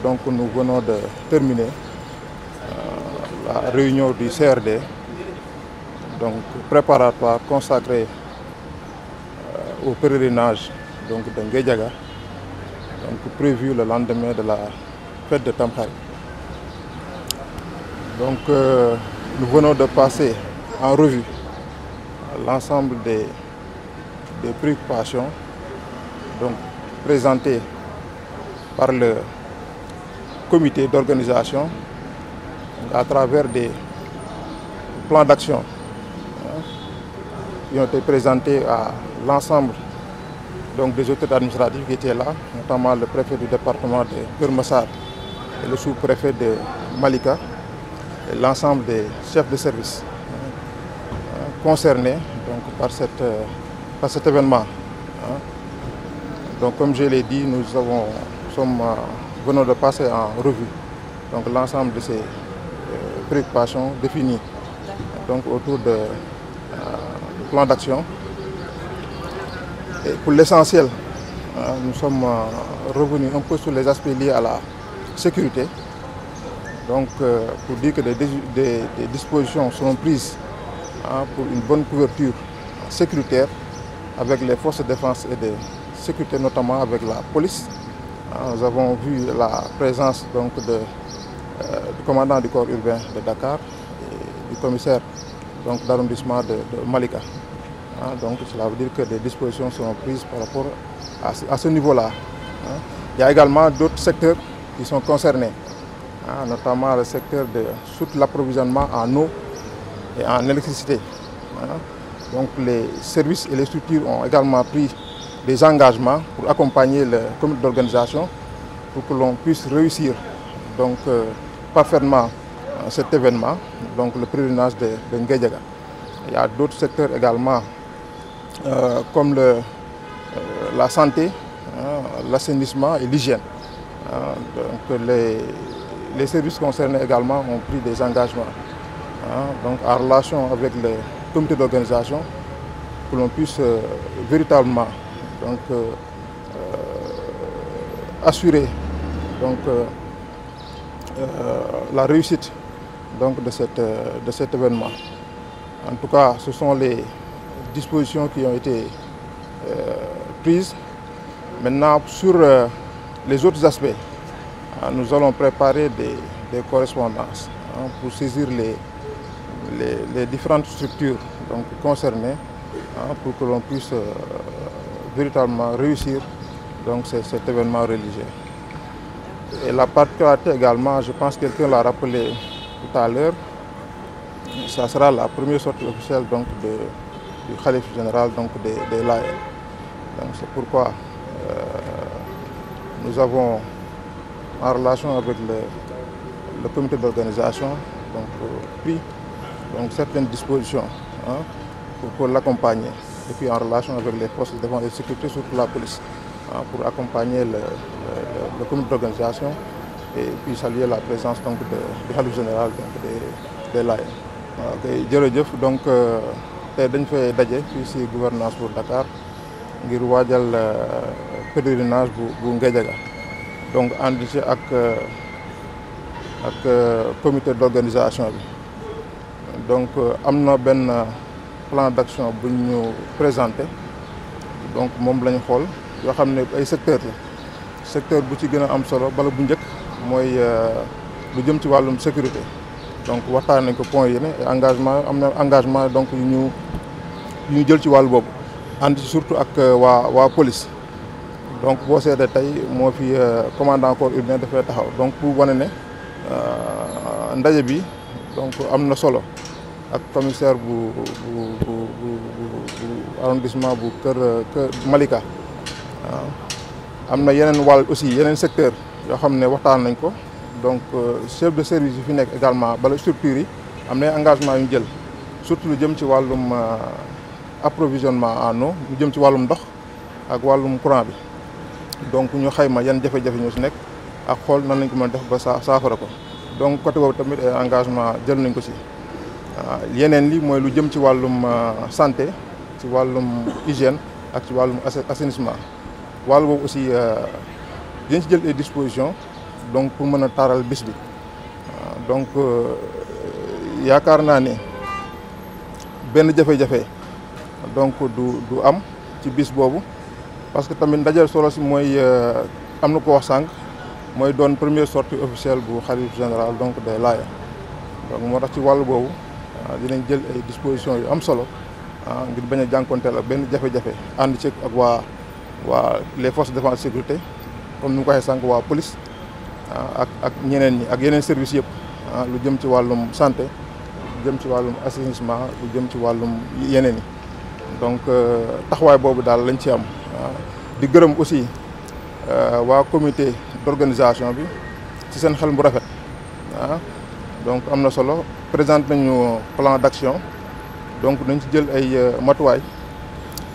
donc nous venons de terminer la réunion du CRD, donc préparatoire consacré au pèlerinage donc de Nguédiaga, donc prévu le lendemain de la fête de Tamkharit. Donc nous venons de passer en revue l'ensemble des préoccupations donc présentées par le comité d'organisation à travers des plans d'action qui ont été présentés à l'ensemble donc des autorités administratives qui étaient là, notamment le préfet du département de Keur Massar et le sous-préfet de Malika et l'ensemble des chefs de service concernés donc, par cet événement. Donc comme je l'ai dit, nous venons de passer en revue donc l'ensemble de ces préoccupations définies donc, autour du plan d'action. Et pour l'essentiel, nous sommes revenus un peu sur les aspects liés à la sécurité. Donc pour dire que des dispositions seront prises pour une bonne couverture sécuritaire avec les forces de défense et de sécurité, notamment avec la police. Nous avons vu la présence donc, du commandant du corps urbain de Dakar et du commissaire d'arrondissement de Malika. Donc cela veut dire que des dispositions seront prises par rapport à ce niveau-là. Il y a également d'autres secteurs qui sont concernés, notamment le secteur de l'approvisionnement en eau et en électricité. Donc les services et les structures ont également pris des engagements pour accompagner le comité d'organisation pour que l'on puisse réussir donc, parfaitement cet événement, donc le pèlerinage de Nguédiaga. Il y a d'autres secteurs également comme la santé, l'assainissement et l'hygiène. Donc les services concernés également ont pris des engagements donc en relation avec le comité d'organisation pour que l'on puisse véritablement donc, assurer donc, la réussite donc, de cet événement. En tout cas, ce sont les dispositions qui ont été prises. Maintenant, sur les autres aspects, nous allons préparer des correspondances pour saisir les différentes structures donc, concernées pour que l'on puisse véritablement réussir donc, cet événement religieux. Et la particularité également, je pense que quelqu'un l'a rappelé tout à l'heure, ça sera la première sortie officielle donc, du Khalife général donc, des Layènes. C'est pourquoi nous avons, en relation avec le comité d'organisation, pris donc, certaines dispositions pour l'accompagner. Et puis en relation avec les forces de défense et de sécurité, surtout la police, pour accompagner le comité d'organisation et puis saluer la présence donc, du Khalife général donc, des Layènes. Jërëjëf donc tey dañ fay daje fii ci gouvernance pour Dakar ngir waajal pèlerinage bu Nguédiaga donc ànd ci ak comité d'organisation bi donc am na benn plan d'action bu ñu présenté donc moom la ñu xool yoo xam ne ay secteur la secteur bu ci gën a am solo bala bu njëkk mooy lu jëm ci wàllum sécurité. Donc waxtaan nañ ko point yi ne engagement am na engagement donc yu ñu jël ci wàllu boobu ànd ci surtout ak waa police donc boo seetee tey moo fi commandant corps urbain dafay taxaw donc pour wane ne ndaje bi donc am na solo ak commissaire bu arrondissement bu Kër Malika am na yeneen wàll aussi yeneen secteur yoo xam ne waxtaan nañ ko. Donc chef de service yi fi nekk également bala structure yi am na engagement yu ñu jël surtout lu jëm ci wàllum approvisionnement en eau lu jëm ci wàllum ndox ak wàllum courant bi donc ñu xayma yan jafe-jafe ñoo si nekk ak xool nan lañ ko mën a def ba saafara ko donc côté boobu tamit ay engagement jël nañ ko si yeneen li mooy lu jëm ci wàllum santé ci wàllum hygiène ak ci wàllum assainissement wàllu boobu aussi dinañ ci jël ay dispositions donc pour mën a taaral bis bi donc yaakaar naa ne benn jafe-jafe donc du am ci bis boobu parce que tamit ndaje solo si mooy am na ko wax sànq mooy doon première sortie officielle bu khalife général donc des Layènes donc moo tax ci wàllu boobu dinañ jël ay dispositions yu am solo ngir bañ a jànkonteel ak benn jafe-jafe ànd ci ak waa les forces de défense sécurité comme ni mu ko waxee sànq waa police ak ñeneen ñi ak yeneen services yëpp lu jëm ci wàllum santé lu jëm ci wàllum assainissement lu jëm ci wàllum yeneen yi donc taxawaay boobu daal lañ ci am di gërëm aussi waa comité d'organisation bi ci seen xel bu rafet donc am na solo présenté nañu plan d'action donc nañ ci jël ay matuwaay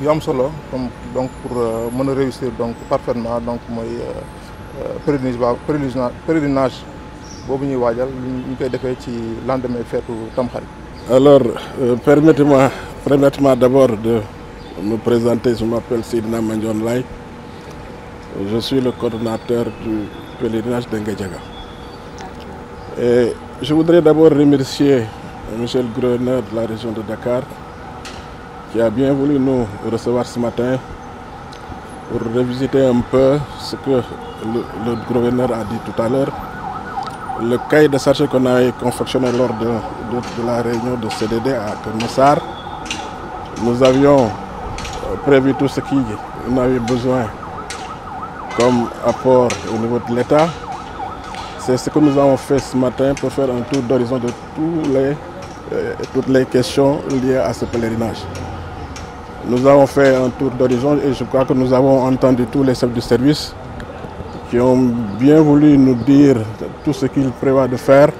yu am solo comme donc pour mën a réussir donc parfaitement donc mooy pèlerinage boobu ñuy waajal ñu koy defee ci lendemain feetu Tamxarit. Alors permettez-moi d'abord de me présenter. Je m'appelle Seydina Mandione Laye. Je suis le coordonnateur du pèlerinage de Nguédiaga. Et je voudrais d'abord remercier monsieur le gouverneur de la région de Dakar qui a bien voulu nous recevoir ce matin pour revisiter un peu ce que le gouverneur a dit tout à l'heure. Le cahier de charges qu'on a confectionné lors de la réunion de CDD à Keur Massar, nous avions prévu tout ce qu'on avait besoin comme apport au niveau de l'État. C'est ce que nous avons fait ce matin pour faire un tour d'horizon de toutes les questions liées à ce pèlerinage. Nous avons fait un tour d'horizon et je crois que nous avons entendu tous les chefs de service qui ont bien voulu nous dire tout ce qu'ils prévoient de faire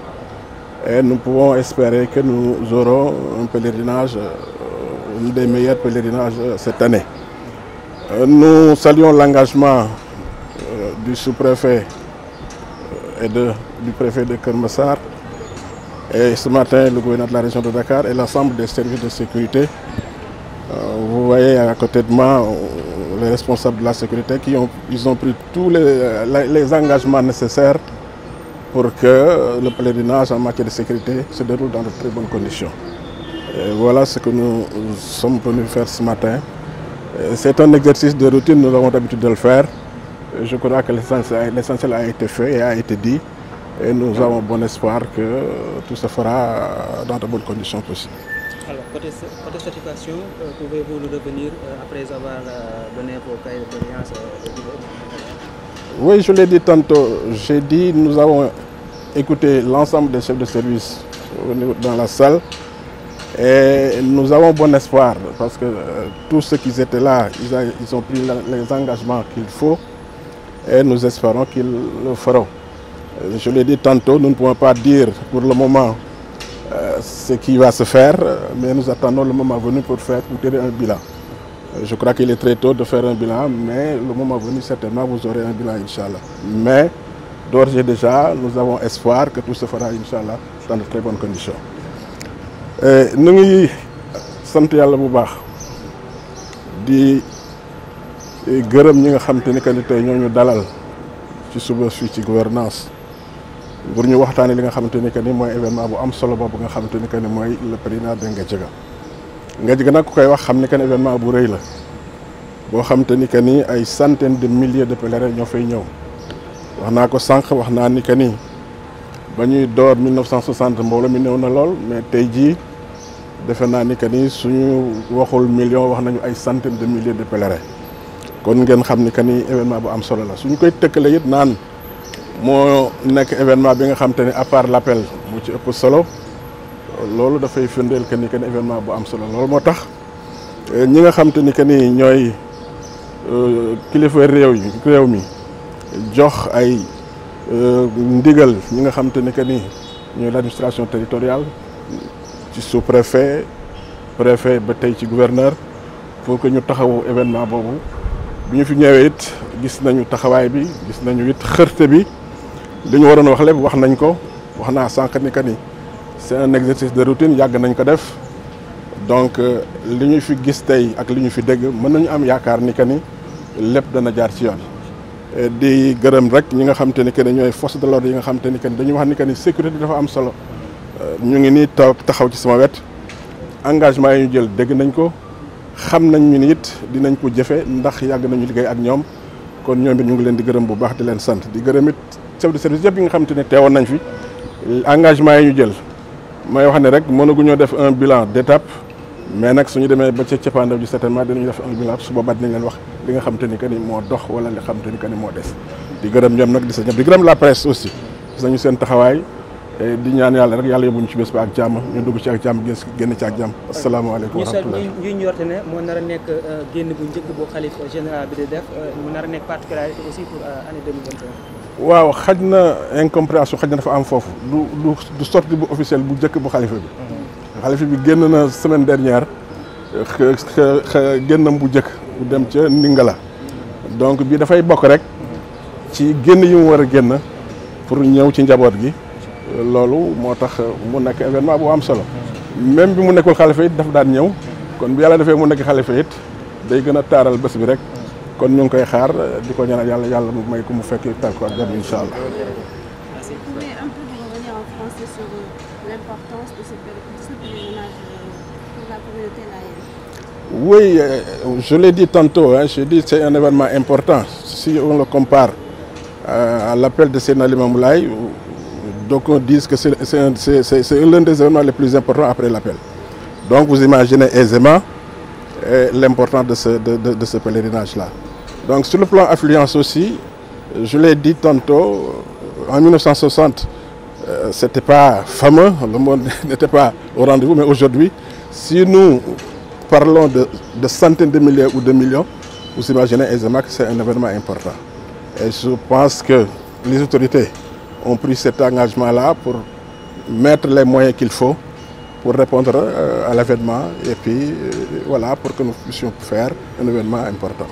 et nous pouvons espérer que nous aurons un pèlerinage, un des meilleurs pèlerinages cette année. Nous saluons l'engagement du sous-préfet et du préfet de Keur Massar et ce matin le gouverneur de la région de Dakar et l'ensemble des services de sécurité. Vous voyez à côté de moi les responsables de la sécurité ils ont pris tous les engagements nécessaires pour que le pèlerinage en matière de sécurité se déroule dans de très bonnes conditions. Et voilà ce que nous sommes venus faire ce matin. C'est un exercice de routine, nous avons l'habitude de le faire. Je crois que l'essentiel a été fait et a été dit et nous avons bon espoir que tout se fera dans de bonnes conditions possibles. Alors, côté certification, pouvez-vous nous revenir après avoir donné vos cahiers de doléances Oui, je l'ai dit tantôt. J'ai dit nous avons écouté l'ensemble des chefs de service dans la salle et nous avons bon espoir parce que tous ceux qui étaient là, ils ont pris les engagements qu'il faut et nous espérons qu'ils le feront. Je l'ai dit tantôt, nous ne pouvons pas dire pour le moment ce qui va se faire, mais nous attendons le moment venu pour tirer un bilan. Je crois qu'il est très tôt de faire un bilan, mais le moment venu, certainement, vous aurez un bilan, Inch'Allah. Mais, d'ores et déjà, nous avons espoir que tout se fera, Inch'Allah, dans de très bonnes conditions. Nous ngi sant Yàlla bu baax di gërëm ñi nga xam te ni que ni tey ñoo ñu dalal ci suba fii ci gouvernance pour ñu waxtaanee li nga xamante ni que ni mooy événement bu am solo boobu nga xamante ni que ni mooy le pèlerinage de Nguédiaga. Nguédiaga nag ku koy wax xam ni que ni événement bu rëy la boo xamante ni que ni ay centaines de milliers de pèlerins ñoo fay ñëw wax naa ko sànq wax naa ni que ni ba ñuy door 1960 mbooloo mi néew na lool mais tey jii defe naa ni que ni suñu waxul million wax nañu ay centaines de milliers de pèlerins kon ngeen xam ni que ni événement bu am solo la suñu koy tëkkale it naan. moo nekk événement bi nga xam te ne à part l'appel mu ci ëpp solo loolu dafay firndeel que ni événement bu am solo loolu moo tax ñi nga xam te ni que ni ñooy kilifa réew mi jox ay ndigal ñi nga xam te ni que ni ñooy l'administration territoriale ci sous-préfet préfet ba tey ci gouverneur pour que ñu taxawu événement boobu bi ñu fi ñëwee it gis nañu taxawaay bi gis nañu it xërte bi. li ñu waroon wax lépp wax nañ ko wax naa sànq ni que ni c'est un exercice de routine yàgg nañ ko def donc li ñu fi gis tey ak li ñu fi dégg mën nañu am yaakaar ni que ni lépp dana jaar ci yoon di gërëm rek ñi nga xamante ni que ne ñooy force de l'ordre yi nga xamante ni que dañuy wax ni que ni sécurité dafa am solo ñu ngi nii taxaw ci sama wet engagement yi ñu jël dégg nañ ko xam nañ ñu ni it dinañ ko jëfe ndax yàgg nañu liggéey ak ñoom kon ñoom it ñu ngi leen di gërëm bu baax di leen sant di gërëm it chef de service yëpp yi nga xamante ne teewoon nañ fi engagement yi ñu jël may wax ne rek mënaguñoo def un bilan d'étape mais nag suñu demee ba ca cappaandaw ji certainement dinañu def un bilan su boobaa dinañ leen wax li nga xamante ni que ni moo dox wala li nga xamante ni que ni moo des di gërëm ñoom nag di sa ñëpp di gërëm la presse aussi gis nañu seen taxawaay di ñaan yàlla rek yàlla yóbbuñu ci bés ba ak jàmm ñu dugg ci ak jàmm génn ci ak jàmm asalaamaaleykum wa rahmatulah ñu njorte ne moo nar a nekk génn bu njëkk bu xalifa général bi di def mu nar a nekk particularité aussi pour année 2021. waaw xaj na incompréhension xaj na dafa am foofu du sortie bu officiel bu njëkk bu xalifa bi xalifa bi génn na semaine dernière génnam bu njëkk bu dem ca Ndingala donc bii dafay bokk rek ci génn yi mu war a génn pour ñëw ci njaboot gi loolu moo tax mu nekk événement bu am solo même bi mu nekkul xalifa it daf daan ñëw kon bu yàlla defee mu nekk xalifa it day gën a taaral bés bi rek kon ñu ngi koy xaar di ko ñaanal yàlla mu may ko mu fekk tal ko ak jàmm incha allah. Vous pouvez un peu revenir en français sur l'importance de ce pèlerinage pour la communauté laïque? Oui, je l'ai dit tantôt, je dis que c'est un événement important. Si on le compare à l'appel de Seydina Limamou Laye, donc on dit que c'est l'un des événements les plus importants après l'appel. Donc vous imaginez aisément l'importance de ce pèlerinage-là. Donc sur le plan affluence aussi, je l'ai dit tantôt, en 1960, c'était pas fameux, le monde n'était pas au rendez-vous, mais aujourd'hui, si nous parlons de centaines de milliers ou de millions, vous imaginez aisément que c'est un événement important. Et je pense que les autorités ont pris cet engagement-là pour mettre les moyens qu'il faut pour répondre à l'événement et puis voilà, pour que nous puissions faire un événement important.